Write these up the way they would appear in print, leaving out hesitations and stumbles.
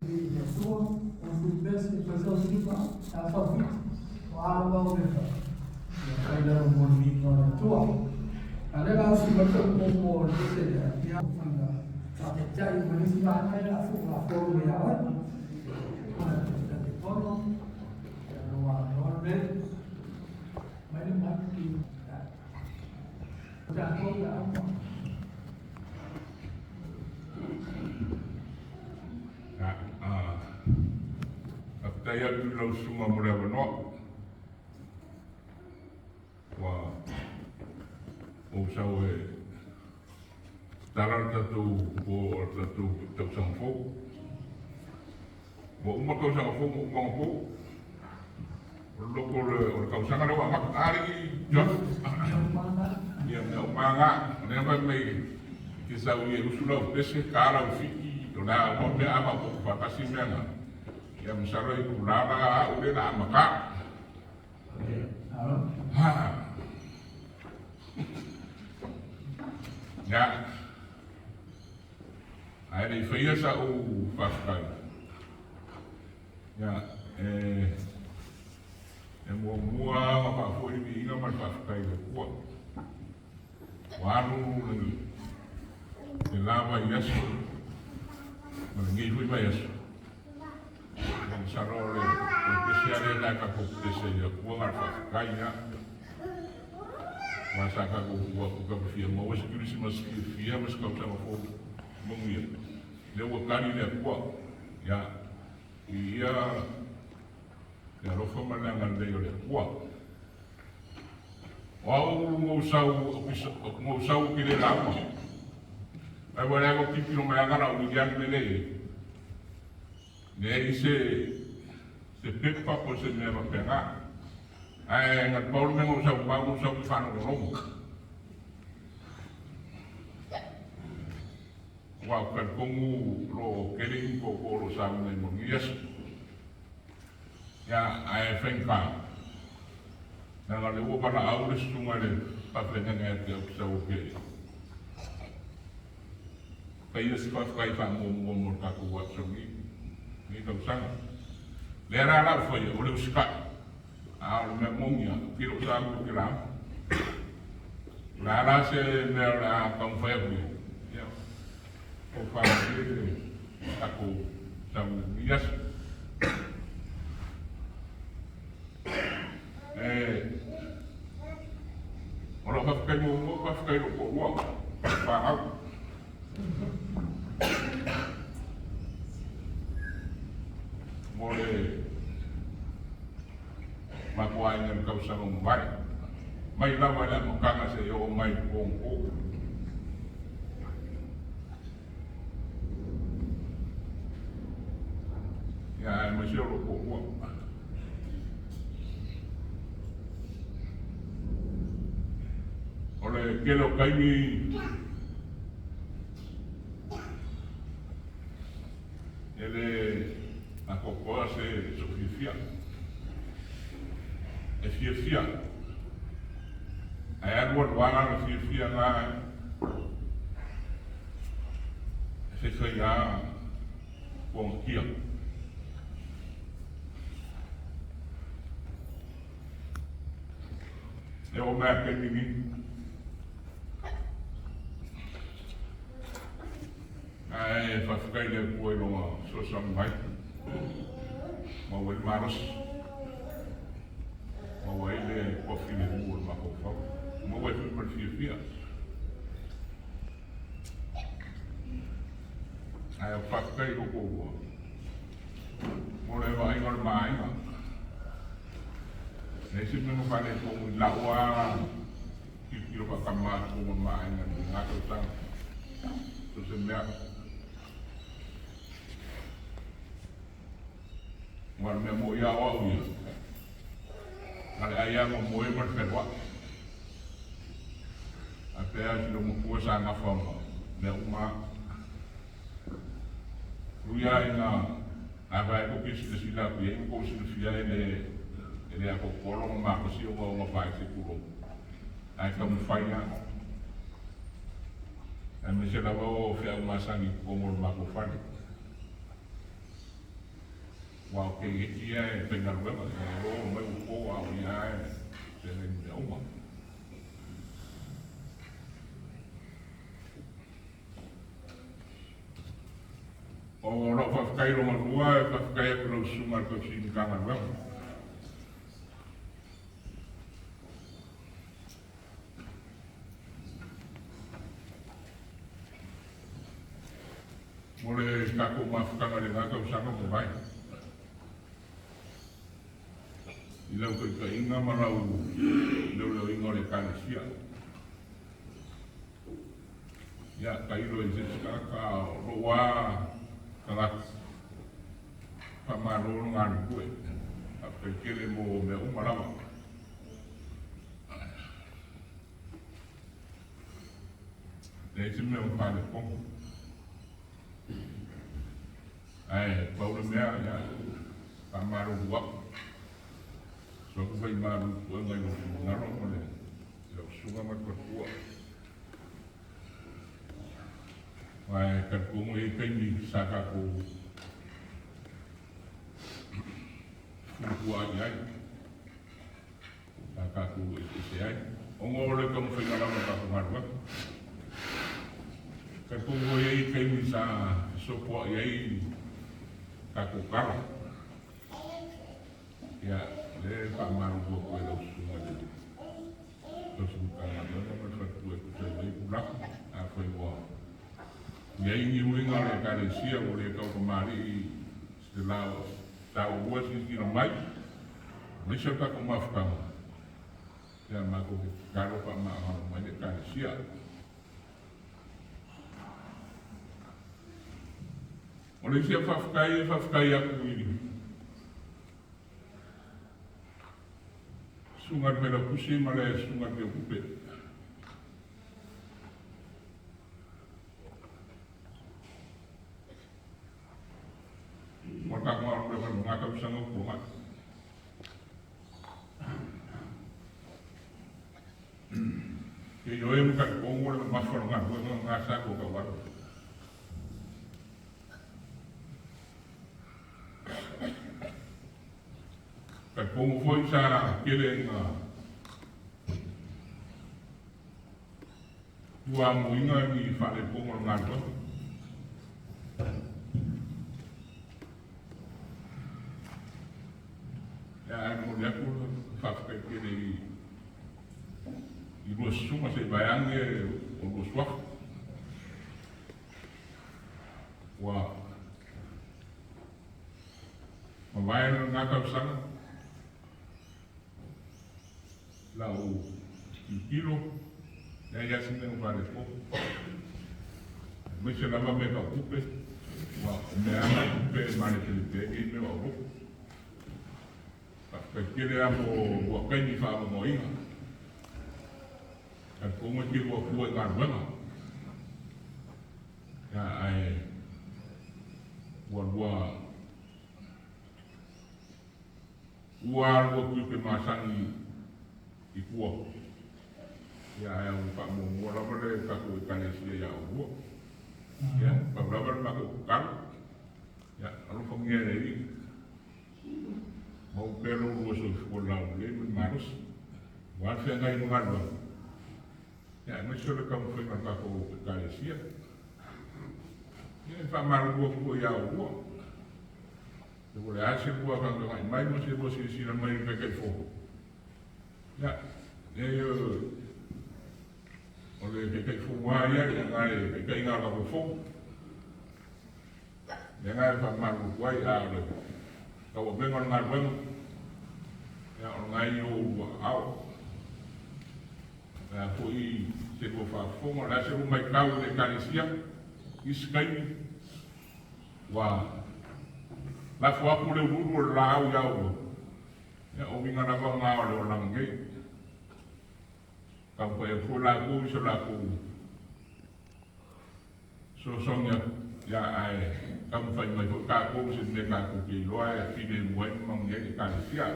untuk best impressão cima a sua vida o álbum mesmo aí lá no mundo no tua ali lá se você como você já anda tá já em uma cidade aí lá fora lá fora já vai no ar bem mas não vai que já toda Kaya tu lau sunga mo rewa no. Wa o sao e tarar tatu o tatu Taufao. Wa uma Taufao mo mo loko o Tausaga no mak ari jo. Ia me o manga ne ba me ki sa u e usula o pese kara o fiki o na mo me ama ko pa kasi menga. Ya misalnya itu lara udah nak maka, ya, ada ifeia sa o pascal, ya, mua apa foi ini ingat mas pascal itu kuat, waru lagi, lava yasu, mengiru yasu. Sarole, o especial da ka ko pese ya ko ngar fa kaya. Masa ka ko ko fia mo wes kiri mas fia mas ka sa fo mo ngia. Le wo kari le ko ya ia ya ro fo mana ngal de yo le ko. Wa mo sau ki le la mo. Ai wa la ko ki no ma ngara o ya le le. Ne se pepa po se me va pega. Ai ngat paul me mo sa fa no ro. Wa ka komu lo kelin ko lo sa me mo yes. Ya ai fenka. Na le wo para aure sunga le pa pena ngai te sa o ke. Kai se fa kai fa mo ka ko wa so ni. Ni Tausaga. Lera la foi o le uska. A o me mongia, piro sa ko kila. La se me la Taufao. Ya. O fa ni ako sa yes. Ora fa kai mo fa kai ko wa. Fa Mole makuai ng kausang umay. May laman na mukha sa iyo may pongko. Yan, masyado po po. Ole, kelo kaimi ele a cocoa se sofrifia. E fia. Aí a lua doana na fia lá. Se foi lá com kia. Eu me arrependi. Aí para ficar depois numa solução mais. Mau maros, mau ele kofi le buur ma ko fa, mau ele per fia. Ai fa kai ko ko. Mo le vai ngor mai ma. Nesse mesmo vale como lawa, que eu vou camar como mai na to sang. To se me War me mo ya wa u. Ale aya mo e mar ferwa. Até a gente não pôs a na forma, né? Uma ruia ina a vai ko kisi de sila ku e ko si fia ele a ko polo ma ko si o ma vai se ku. Ai ka mo fai ya. A me se la vo fe uma sangi como ma ko fai. Wa ke ia e pe na wema o mai ko au ia e se le ni uma. O ro fa kai ro ma rua e fa kai ko lo suma ko sin kanga wema. Mole kako mafukanga le ngaka usanga mo vai. Ilau ka inga marau leo inga le kalesia. Ya kairo e zitska ka roa kalat. Pamaro ngan kue. Apa kele mo me umarawa. Ne sime un pa de pom. Ai Paulo mea ya pamaro wak. So aku vai maru ko ngai no ngaro mo le. Yo sunga ma ko tua. Ai ka ko mo e pendi saka ko. Tua ai. Saka ko e se ai. Ongo le ko foi ngala ma ko maru. Ka ko mo e pendi sa so po ai ka ko karo. Ya le pamaru ko lo sunga le lo sunga la no ma fa tu e te le pula a foi wa ya ni winga le ka le sia o le ka ko mari se la ta o si ki no mai me se ka ko ma fa ya ma ko ka ro pa ma ma le ka le sia o le sia fa kai a ku sunga pela kusi male sunga te kupe. Maka ngor pe man ngaka usanga kuat. Ke yo em ka kongo le masforo ngako ngasa ko ka war. Ka kongo foi sa kele nga tua muinga ni fa le kongo ngako ya mo ya ko fa ka kele i lo suma se bayange o lo swaf wa ma vayan ngaka usanga la o kilo ya singa no vale pouco mas se lava me ocupe wa me ama ocupe male que le e me o porque ele amo o que ni fa mo ina a como que o foi garwana ya ai wa que masani ikua ya yang pak mo la pada ka ko kanesia ya o ya pa bla ma ko kan ya anu ko ngere ni mo pero wo so ko la le manos wa fe ngai no garwa ya no so le kam foi ka ko kanesia ya pa mar ko ya o eu le ache ko ka mai mo se bo si na mai pe ke fo ya ole ke fu wa ya ngai ke nga la fu ya ngai fa ma ku wa ya le ka wo ben on ngai ben ya on ngai yo wa au ya fu I se ko fa fu mo la se mo mai ka le kanesia iskai wa la fu aku le ru la au ya o ya o vinga na va nga o la ngai kampo e fula ku so la ku so songa ya ai kam fai mai ko ka ku se ne ka ku ki lo ai fi de mo mang ye ka sia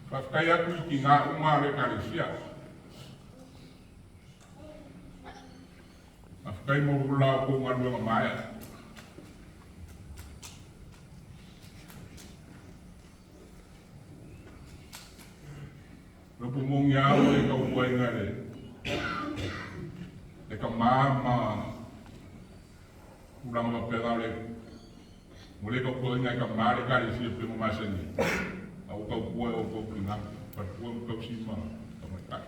fa kaya ku ki nga uma le ka sia Afkai mo rula ko ngan mga maya. Lo pumong yaw e ka uway nga le. E ka mama ulang mapera le. Muli ka uway nga ka mare ka isi pe mo masani. Au ka uway o ko pinang patuang ka sima ka makai.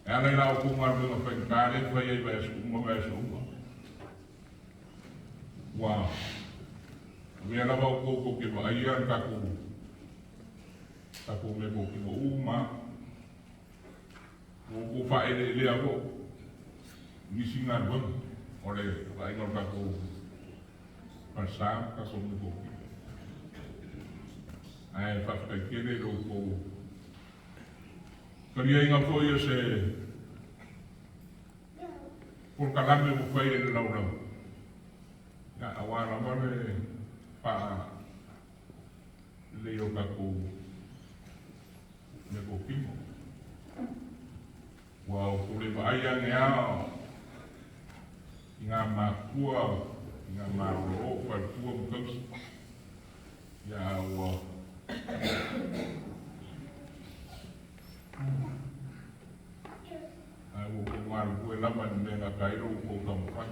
E ala ila o kungar mga pagkale fai ay bayas uma. Wow. Mia la ba ko ke ba ayan ka ko. Tako me mo ki mo uma. O fa ele ako. Gisingan bon. Ole ai ngor ka ko. Pasam ka so mo ko. Ai fa ka kene ro ko. Kaya inga ko yo se por kalame mo fai ele lau. Ya awara mare pa leo ka ko. Nego pimo. Wow, kule baayang yao. Nga makua, nga maro, palpua mkaus. Ya wow. Aku kumar kue laman dengan kairo ko kampan.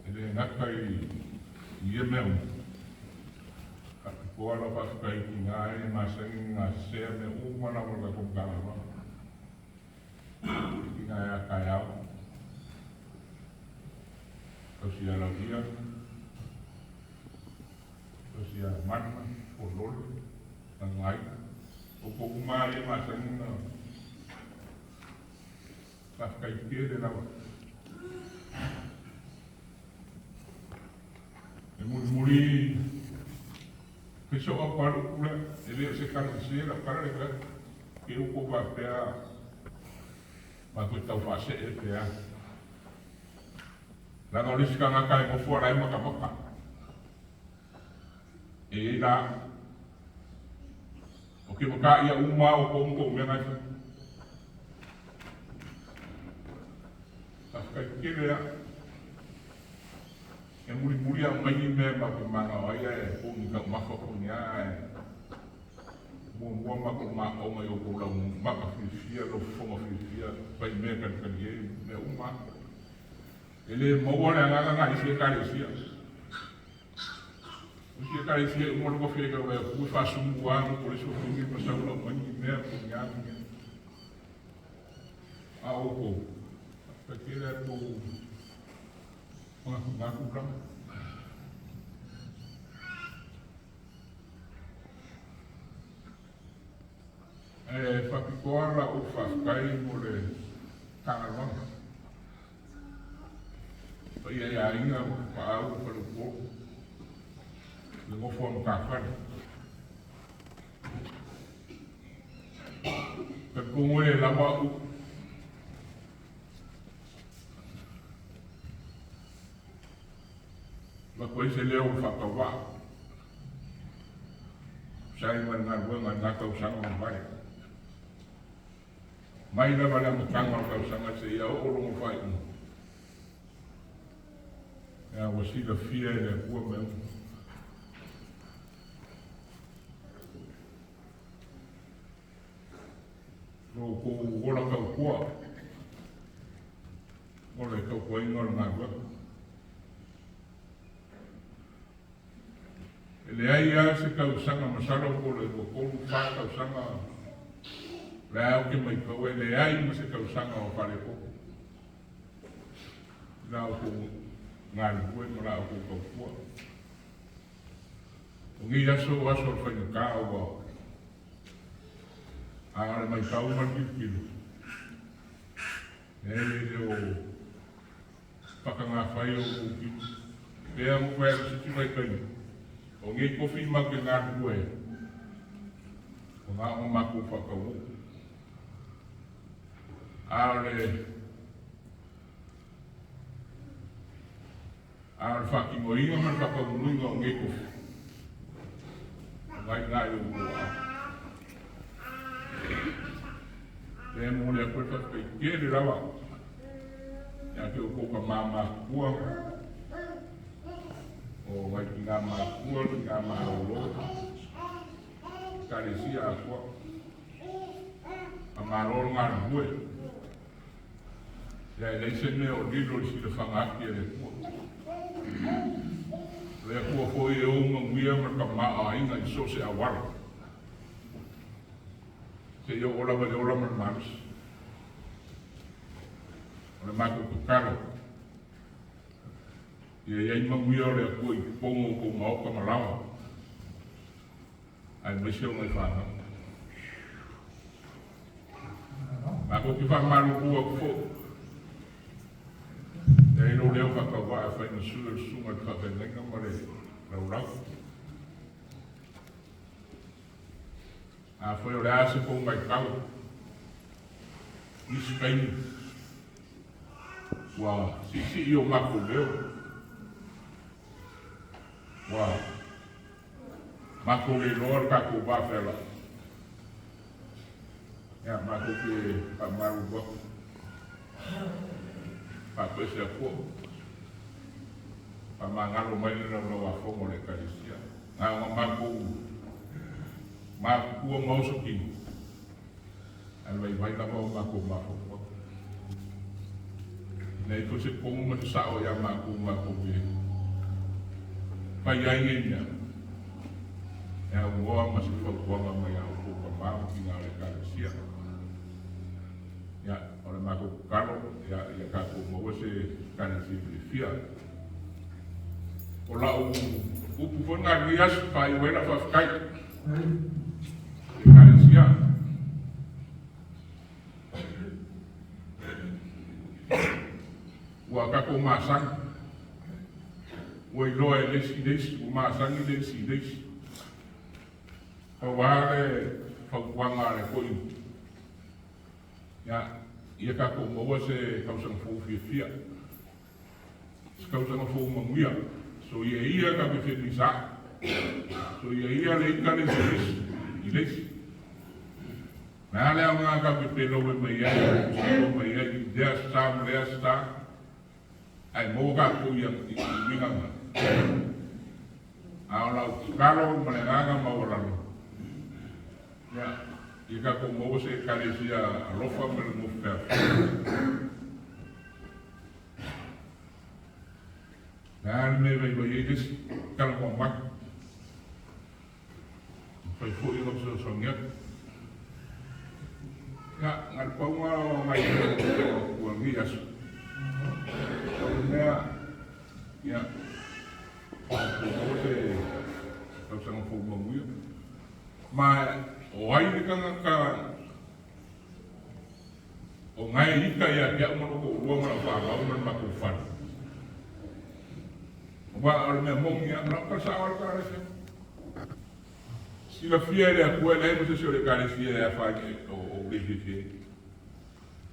Ele ngakai iya mem. Ko ala pa kai ngai masang ngase me umana wala ko kala. Ngai kaya. Kosia la dia. Kosia man polol ngai. Ko umai masang na. Pa kai de la. Muri Pesok apa pula, ele sekarang sila para dia, eu ko ba pea, bago Taufao pea. Lalu di sekarang akai mo fora ai maka. Ila, oke maka ia uma o ko menga. Pakai kira yang muri yang main memang kemana ayah pun tak masuk punya mau mak o mai o pulang mak fisia lo fonga fisia pai mereka kan ye me uma ele mau orang nggak isi kali sia umur ko fega wa ku fa sumbuan por isso que me passou lo mani mer punya au ko kira po ngaku berapa? Fakikuara o fakai mole tangalon. Ia ia inga pa au pa lupo. Lengo fon kafan. Kekumule lama u Bakwai se leo whakawa. Sai man wanga nga Tausanga mbai. Mai na wala mutanga Tausanga se ia o rongo whai. Ya wasila fia e kua meu. No ko ora kau kua. Ole kau kua ingor nga waka. Le ai se Tausanga masalo ko le ko fa Tausanga la o ke mai ko le ai ma se Tausanga o pare ko la ko ngal ko la ko ko o ngi ya so fa ni ka o a mai ka o ma ki le o pakanga fa yo ki pe a mo se ti mai kai o ngi kofi ma ke ngā kue. O ngā o maku whakau. Aore whaki mo inga man whakau nuinga o ngi kofi. O ngai ngā i o kua. e mo le ko fa ke le lava ya ke ko ka mama kua o mai ki nga ma kua nga ma lo ka le si a kua a ma lo nga bue ya le se me o di lo si le fanga ki le kua le kua fo e o mo mia ma ka ma a inga i so se a wala se yo ola vale ola man manos ola mako ko karo ia ima mia le ko i pongo ko mau ka malawa ai mesio mai fana mako ki fa malu ko fo e no leo ka ka wa fa no su su ma ka ka nenga mare la a foi olhar se com mai kau isso cai wa si eu mako leo wa mako le lor ka ko ba fela ya mako ke pa maru bo pa ko se ko pa mangalo mai no wa fo mo le kalisia na mako ma kua ngauso ki ai vai la ma ko ma ko nei ko se pongo ma sa o ya ma ko ke pa ya yenya ya wo ma se ko ma ya ko ma ki na le ka sia ya ora ma ko karo ya ka ko mo se ka na si fia o la o pu na rias pa i wena fa kai Ekaresia wa kako masang wa ilo lesi o masang lesi o wale fa wanga le ko ya ia kako mo se kausang fu fia kausang fu manguia so ia ka be felisa so ia le kale lesi na le nga ka pelo me ya me ya dia sta ai mo ka ku ya ni nga ala kalo me nga ma ora ya i ka ko mo se kalesia rofa me mo fer na me ve ve yes kala ko mak foi foi o que sonhar ya ngal paunga mai ko ngias ya ko se ko se mo mo mu ma o ai ni ka o ngai ika ya mo ko o mo fa ma ko fa wa al me mo ya na ka sa al ka si la fiere a quella è se le carezie a fare o legge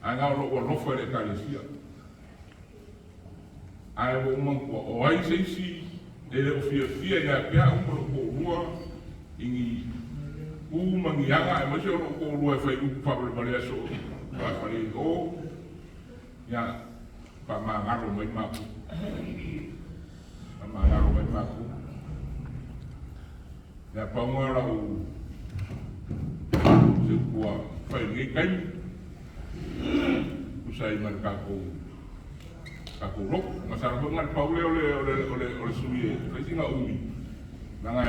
anga lo fa le carezie ai o manco o ai sei si ele o fiere ya pia un po rua in uma ngianga ma se o ko rua fa u fa le bale so fa fare o ya pa ma ngaro mai ma ya paunga la o se kua fai ngai kai usai markako kako ro masar bangal paule ole suye fai singa umi nanga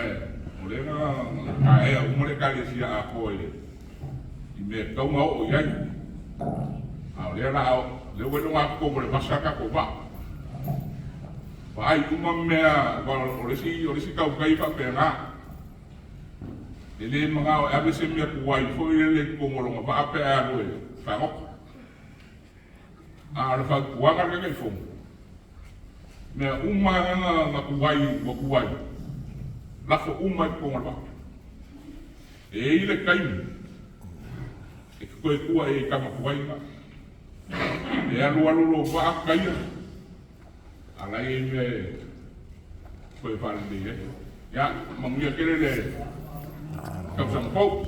ole na kae a umore kale sia a koe i me tau ngau o yai a ole la le weno nga ko le masaka ko ba ai kuma mea ole si kau kai pa pena ele mga abe se mea kuai fo ele ko ngolonga pa ape a loe fa ngok a fa kuanga ka kai fo me uma nga kuai la fo uma ko ngolba e ile kai e ko kuai ka kuai ka e alu lo ba kai ala me foi para de ya mangia querer Taufao.